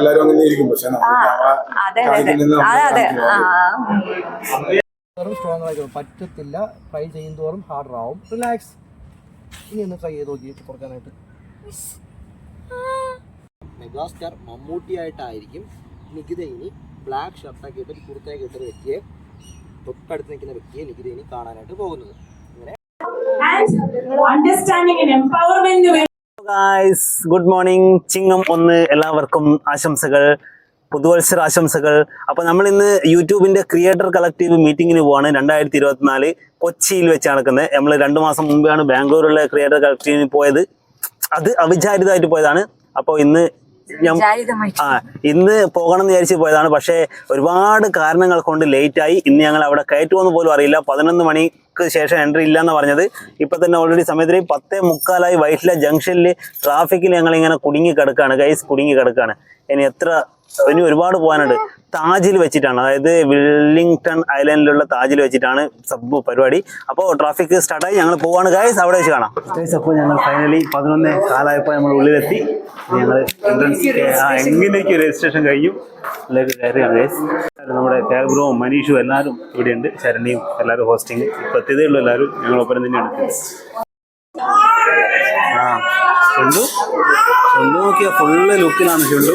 എല്ലാരും അങ്ങനെ ഇരിക്കും. പക്ഷെ സ്ട്രോങ് ആയിട്ട് പറ്റത്തില്ല. ട്രൈ ചെയ്യുന്തോറും ഹാർഡർ ആവും. റിലാക്സ്. ഇനി ഒന്ന് ട്രൈ ചെയ്ത് നോക്കി കുറക്കാനായിട്ട്. മെഗാസ്റ്റാർ മമ്മൂട്ടിയായിട്ടായിരിക്കും നികിത ഇനി ബ്ലാക്ക് ഷർട്ടൊക്കെ ഇട്ട് കുർത്തയൊക്കെ ഇട്ടൊരു വ്യക്തിയെ, തൊട്ടടുത്ത് നിൽക്കുന്ന വ്യക്തിയെ നികിത ഇനി കാണാനായിട്ട് പോകുന്നത്. Good morning. ചിങ്ങം 1 എല്ലാവർക്കും ആശംസകൾ, പുതുവത്സര ആശംസകൾ. അപ്പോൾ നമ്മൾ ഇന്ന് യൂട്യൂബിന്റെ ക്രിയേറ്റർ കളക്റ്റീവ് മീറ്റിങ്ങിന് പോവാണ്. 2024 കൊച്ചിയിൽ വെച്ച് നടക്കുന്നത്. നമ്മൾ 2 മാസം മുമ്പാണ് ബാംഗ്ലൂരിലെ ക്രിയേറ്റർ കളക്റ്റീവിന് പോയത്. അത് അവിചാരിതമായിട്ട് പോയതാണ്. അപ്പോൾ ഇന്ന് പോകണം എന്ന് വിചാരിച്ച് പോയതാണ്. പക്ഷേ ഒരുപാട് കാരണങ്ങൾ കൊണ്ട് ലേറ്റായി. ഇന്ന് ഞങ്ങൾ അവിടെ കയറ്റുമെന്ന് പോലും അറിയില്ല. 11 മണിക്ക് ശേഷം എൻട്രി ഇല്ലയെന്ന് പറഞ്ഞത്. ഇപ്പം തന്നെ ഓൾറെഡി സമയത്തിന് 10:45 വൈറ്റില ജംഗ്ഷനിൽ ട്രാഫിക്കിൽ ഞങ്ങളിങ്ങനെ കുടുങ്ങി കിടക്കുകയാണ്. ഇനി ഒരുപാട് പോകാനുണ്ട്. താജിൽ വെച്ചിട്ടാണ്, അതായത് വില്ലിംഗ്ടൺ ഐലൻഡിലുള്ള താജിൽ വെച്ചിട്ടാണ് സബ് പരിപാടി. അപ്പോൾ ട്രാഫിക് സ്റ്റാർട്ടായി, ഞങ്ങൾ പോവാണ് ഗൈസ്. അവിടെ വെച്ച് കാണാം ഗൈസ്. അപ്പോൾ ഞങ്ങൾ ഫൈനലി 11 കാലമായപ്പോൾ നമ്മൾ ഉള്ളിലെത്തി. ഞങ്ങൾ എങ്ങനെയൊക്കെ രജിസ്ട്രേഷൻ കഴിയും അതിലേക്ക് കയറിയാണ് ഗൈസ്. നമ്മുടെ കേരളവും മനീഷും എല്ലാവരും ഇവിടെയുണ്ട്. ശരണിയും എല്ലാവരും ഹോസ്റ്റിങ്. പ്രത്യേകതയുള്ള എല്ലാവരും ഞങ്ങളൊപ്പം തന്നെയാണ്. ഷുണ്ടു നോക്കിയാൽ ഫുള്ള് ലുക്കിലാണ്. ഷുണ്ടു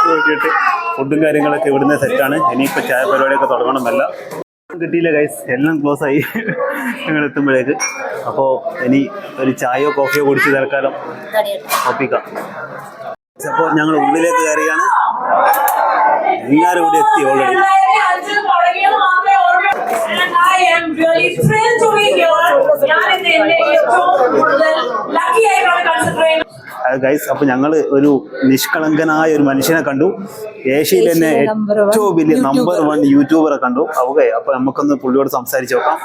നോക്കിയിട്ട് ഫുഡും കാര്യങ്ങളൊക്കെ ഇവിടുന്ന് സെറ്റാണ്. ഇനിയിപ്പോൾ ചായ പരിപാടിയൊക്കെ തുടങ്ങണമെന്നല്ല. കിട്ടിയില്ല ഗൈസ്, എല്ലാം ക്ലോസ് ആയി ഞങ്ങൾ എത്തുമ്പോഴേക്ക്. അപ്പോൾ ഇനി ഒരു ചായയോ കോഫിയോ കുടിച്ച് തൽക്കാലം ഒപ്പിക്കാം. അപ്പോൾ ഞങ്ങൾ ഉള്ളിലേക്ക് കയറിയാണ്. എല്ലാവരും ഇവിടെ എത്തി ഓൾറെഡി. ഗൈസ്, അപ്പൊ ഞങ്ങൾ ഒരു നിഷ്കളങ്കനായ ഒരു മനുഷ്യനെ കണ്ടു. ഏഷ്യയിൽ തന്നെ ഏറ്റവും വലിയ നമ്പർ 1 യൂട്യൂബറെ കണ്ടു. അപ്പൊ നമുക്കൊന്ന് പുള്ളിയോട് സംസാരിച്ച് നോക്കാം.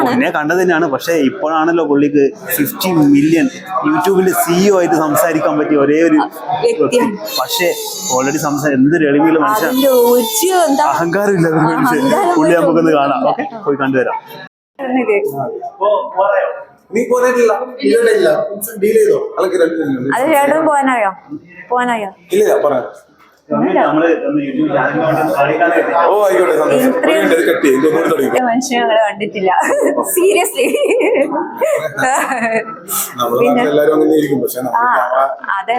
പുള്ളിനെ കണ്ടത് തന്നെയാണ്. പക്ഷെ ഇപ്പോഴാണല്ലോ പുള്ളിക്ക് 50 മില്യൺ യൂട്യൂബിന്റെ CEO ആയിട്ട് സംസാരിക്കാൻ പറ്റിയ ഒരേ ഒരു വ്യക്തി. പക്ഷെ ഓൾറെഡി എന്തൊരു എളിമയുള്ള മനുഷ്യൻ, അഹങ്കാരം ഇല്ല മനുഷ്യൻ. പുള്ളി നമുക്കൊന്ന് കാണാം. ഓക്കെ, പോയി കണ്ടുവരാം. നീ പോകാനില്ല, ഡീൽ ചെയ്തോ? അത് ചേട്ടൻ പോകാനായോ? ഇല്ല, പറയാം. മനുഷ്യനെ കണ്ടിട്ടില്ല സീരിയസ്ലി. എല്ലാരും അങ്ങനെ ഇരിക്കും. പക്ഷെ അതെ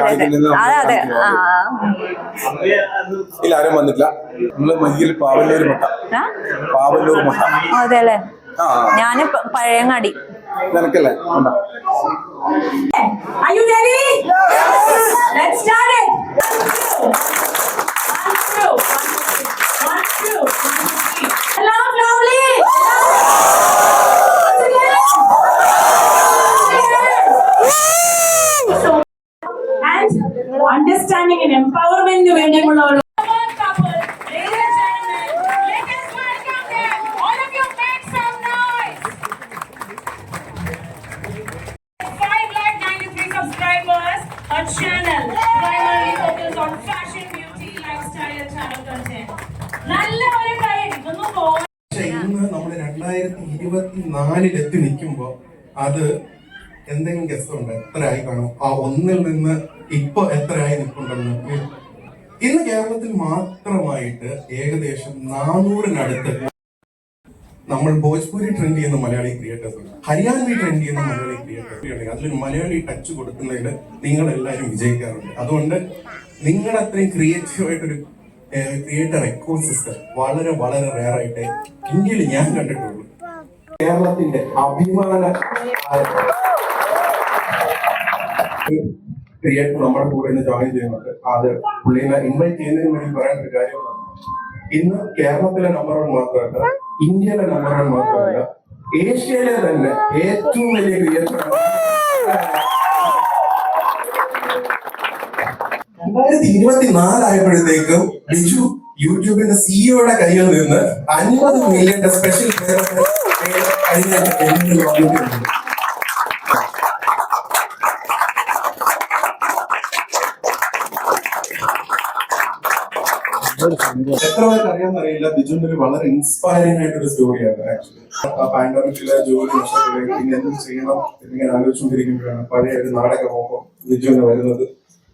ഇല്ല, ആരും വന്നിട്ടില്ല. നമ്മള് മയ്യിൽ പാവല്ലൂർ മുട്ട. അതെ അല്ലേ? ഞാന് Pazhayangadi. നിനക്കല്ലേ? Are you ready? Let's start it. 1 2 Hello lovely. And understanding and empowerment ന് വേണ്ടിയുള്ള channel primarily focused on fashion, beauty, lifestyle and channel content. നല്ല ഒരു കാര്യം ഇന്ന് നമ്മൾ 2024 എത്തി നിൽക്കുമ്പോ അത് എന്തെങ്കിലും ഗസ്റ്റുണ്ട് എത്രയായി കാണും? ആ 1 നിന്ന് ഇപ്പൊ എത്രയായി നിൽക്കുന്നുണ്ടെന്ന്. ഇന്ന് കേരളത്തിൽ മാത്രമായിട്ട് ഏകദേശം 400-നടുത്ത് നമ്മൾ ഭോജ്പൂരി ട്രെൻഡ് ചെയ്യുന്ന മലയാളി ക്രിയേറ്റേഴ്സ് ഉണ്ട്, ഹരിയാനവി ട്രെൻഡ് ചെയ്യുന്ന മലയാളി ക്രിയേറ്റേഴ്സ് ഉണ്ട്. അതിലൊരു മലയാളി ടച്ച് കൊടുക്കുന്നതിൽ നിങ്ങൾ എല്ലാവരും വിജയിക്കാറുണ്ട്. അതുകൊണ്ട് നിങ്ങളുടെ അത്രയും ക്രിയേറ്റീവായിട്ടൊരു ക്രിയേറ്റർ എക്കോസിസ്റ്റം വളരെ വളരെ റെയർ ആയിട്ട് ഇന്ത്യയിൽ ഞാൻ കണ്ടിട്ടുള്ളൂ. കേരളത്തിന്റെ അഭിമാന ക്രിയേറ്റർ നമ്മുടെ കൂടെ ഇന്ന് ജോയിൻ ചെയ്യുന്നുണ്ട്. അത് പുള്ളിനെ ഇൻവൈറ്റ് ചെയ്യുന്നതിന് വേണ്ടി പറയാൻ ഒരു കാര്യമാണ്. ഇന്ന് കേരളത്തിലെ നമ്പർ 1 മാത്രമല്ല, ഇന്ത്യയിലെ നമ്പർ 1 മാത്രമല്ല, ഏഷ്യയിലെ തന്നെ ഏറ്റവും വലിയ ക്രിയേറ്ററാണ്. 2024 ആയപ്പോഴത്തേക്കും ബിജു യൂട്യൂബിന്റെ സിഇഒയുടെ കയ്യിൽ നിന്ന് 50 മില്യന്റെ സ്പെഷ്യൽ കഴിഞ്ഞ എത്ര പേർക്ക് അറിയാമെന്നറിയില്ല. ബിജുവിന്റെ ഒരു വളരെ ഇൻസ്പയറിംഗ് ആയിട്ടൊരു സ്റ്റോറിയാണ്. ആക്ച്വലി പാൻഡമിക്കിലെ ജോലി നഷ്ടപ്പെടുകയും പിന്നെ എന്ത് ചെയ്യണം എന്നിങ്ങനെ ആലോചിച്ചുകൊണ്ടിരിക്കുമ്പോഴാണ് പഴയ ഒരു നാടകമൊപ്പം ബിജുവിന് വരുന്നത്.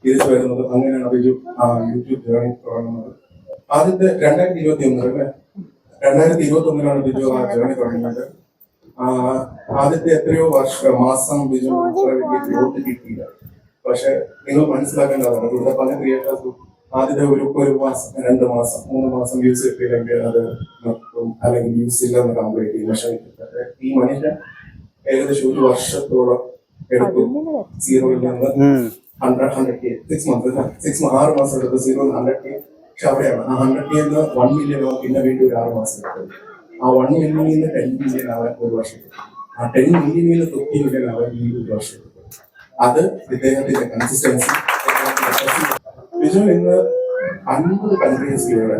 തിരിച്ചു വരുന്നത്. അങ്ങനെയാണ് ബിജു യൂട്യൂബ് ജേർണി തുടങ്ങുന്നത്. ആദ്യത്തെ 2021 അല്ലേ, 2021 ബിജു ആ ജേർണി തുടങ്ങിയത്. ആദ്യത്തെ എത്രയോ മാസം ബിജു ഗ്രോത്ത് കിട്ടിയില്ല. പക്ഷെ നിങ്ങൾ മനസ്സിലാക്കേണ്ടതാണ്, ഇവിടുത്തെ പല ക്രിയേറ്റേഴ്സും ആദ്യത്തെ ഒരു മാസം 2 മാസം 3 മാസം വ്യൂസ് കിട്ടിയില്ലെങ്കിൽ അത് നിർത്തും, അല്ലെങ്കിൽ വ്യൂസ് ഇല്ലെന്ന് കംപ്ലീറ്റ് ചെയ്യും. പക്ഷെ ഈ മനുഷ്യൻ ഏകദേശം 1 വർഷത്തോളം എടുത്തു സീറോയിൽ നിന്ന് 100K 6 മാസം എടുത്ത് 0 100K. പക്ഷെ അവിടെയാണ് ആ 100K 1 മില്യൺ ആവും. പിന്നെ വീണ്ടും ഒരു 6 മാസം എടുത്തു. ആ 1 മില്യണിൽ 10 മില്യൺ ആവാൻ 1 വർഷം എടുത്തു. ആ 10 മില്യണിൽ 50 മില്യൺ ആവാൻ ഈ 1 വർഷം എടുത്തു. അത് ഇദ്ദേഹത്തിന്റെ കൺസിസ്റ്റൻസി. ബിജു ഇന്ന് 50 കൺട്രീസിലൂടെ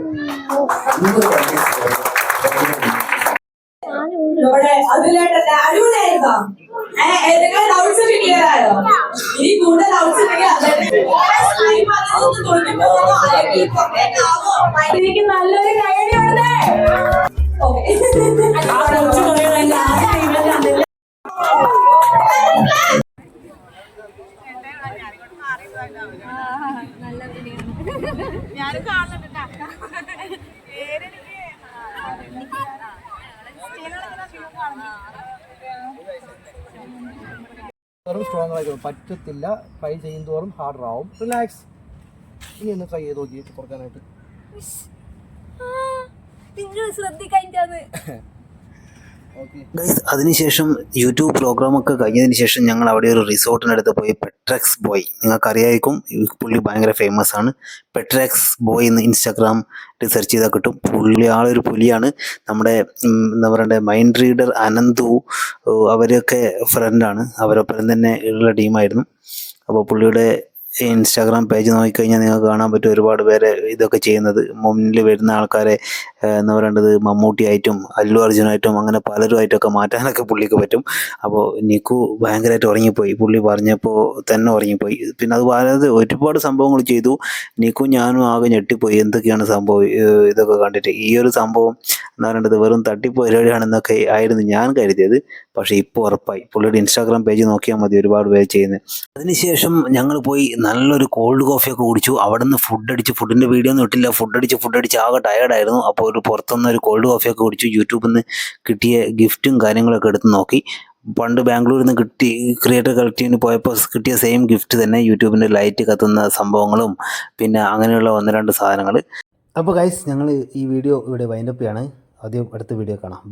നമ്മുടെ അതിലായിട്ട് അടിപൊളിയായിരുന്നോ? ഏതൊക്കെ ഡൗട്ട്സ് ഒക്കെ ക്ലിയർ ആയോ? ഇനി കൂടുതൽ ഡൗട്ട്സ് എനിക്ക് നല്ലൊരു കൈയടിയുണ്ട്. ഞാനും കാണുന്നുണ്ട്. സ്ട്രോങ് ആയിരിക്കും, പറ്റത്തില്ല. ട്രൈ ചെയ്യുന്തോറും ഹാർഡർ ആവും. റിലാക്സ്. ഇനി ഒന്ന് ട്രൈ ചെയ്ത് നോക്കി കുറക്കാനായിട്ട്. ഗൈസ്, അതിനുശേഷം യൂട്യൂബ് പ്രോഗ്രാമൊക്കെ കഴിഞ്ഞതിന് ശേഷം ഞങ്ങൾ അവിടെ ഒരു റിസോർട്ടിനടുത്ത് പോയി പെട്രെക്സ് ബോയ്, നിങ്ങൾക്കറിയായിരിക്കും, പുള്ളി ഭയങ്കര ഫേമസ് ആണ്. പെട്രെക്സ് ബോയ് എന്ന് ഇൻസ്റ്റാഗ്രാമിൽ സെർച്ച് ചെയ്താൽ കിട്ടും. പുള്ളി ആളൊരു പുലിയാണ്. നമ്മുടെ എന്താ പറയണ്ടേ, മൈൻഡ് റീഡർ അനന്തു അവരൊക്കെ ഫ്രണ്ടാണ്. അവരൊപ്പം തന്നെ ഉള്ള ടീമായിരുന്നു. അപ്പോൾ പുള്ളിയുടെ ഇൻസ്റ്റാഗ്രാം പേജ് നോക്കിക്കഴിഞ്ഞാൽ നിങ്ങൾക്ക് കാണാൻ പറ്റും ഒരുപാട് പേരെ ഇതൊക്കെ ചെയ്യുന്നത്. മുന്നിൽ വരുന്ന ആൾക്കാരെ എന്ന് പറയേണ്ടത് മമ്മൂട്ടിയായിട്ടും അല്ലു അർജുനായിട്ടും അങ്ങനെ പലരുമായിട്ടൊക്കെ മാറ്റാനൊക്കെ പുള്ളിക്ക് പറ്റും. അപ്പോൾ നിക്കു ഭയങ്കരമായിട്ട് ഉറങ്ങിപ്പോയി, പുള്ളി പറഞ്ഞപ്പോൾ തന്നെ ഉറങ്ങിപ്പോയി. പിന്നെ അത് വളരെ ഒരുപാട് സംഭവങ്ങൾ ചെയ്തു. നിക്കു ഞാനും ആകെ ഞെട്ടിപ്പോയി, എന്തൊക്കെയാണ് സംഭവം ഇതൊക്കെ കണ്ടിട്ട്. ഈ ഒരു സംഭവം എന്ന് പറയേണ്ടത് വെറും തട്ടിപ്പ് പരിപാടിയാണെന്നൊക്കെ ആയിരുന്നു ഞാൻ കരുതിയത്. പക്ഷേ ഇപ്പോൾ ഉറപ്പായി, പുള്ളിയുടെ ഇൻസ്റ്റാഗ്രാം പേജ് നോക്കിയാൽ മതി ഒരുപാട് പേര് ചെയ്യുന്നത്. അതിനുശേഷം ഞങ്ങൾ പോയി നല്ലൊരു കോൾഡ് കോഫിയൊക്കെ കുടിച്ചു. അവിടെ നിന്ന് ഫുഡിൻ്റെ വീഡിയോ ഒന്നും ഇട്ടില്ല. ഫുഡടിച്ച് ആകെ ടയർഡായിരുന്നു. അപ്പോൾ ഒരു പുറത്തുനിന്ന് ഒരു കോൾഡ് കോഫിയൊക്കെ കുടിച്ചു. യൂട്യൂബിൽ നിന്ന് കിട്ടിയ ഗിഫ്റ്റും കാര്യങ്ങളൊക്കെ എടുത്ത് നോക്കി. പണ്ട് ബാംഗ്ലൂരിൽ നിന്ന് ക്രിയേറ്റർ കളക്റ്റീവിന് പോയപ്പോൾ കിട്ടിയ സെയിം ഗിഫ്റ്റ് തന്നെ, യൂട്യൂബിൻ്റെ ലൈറ്റ് കത്തുന്ന സംഭവങ്ങളും പിന്നെ അങ്ങനെയുള്ള 1-2 സാധനങ്ങൾ. അപ്പോൾ ഗൈസ്, ഞങ്ങൾ ഈ വീഡിയോ ഇവിടെ വൈൻഡപ്പ് ചെയ്യാണ്. ആദ്യം അടുത്ത വീഡിയോ കാണാം.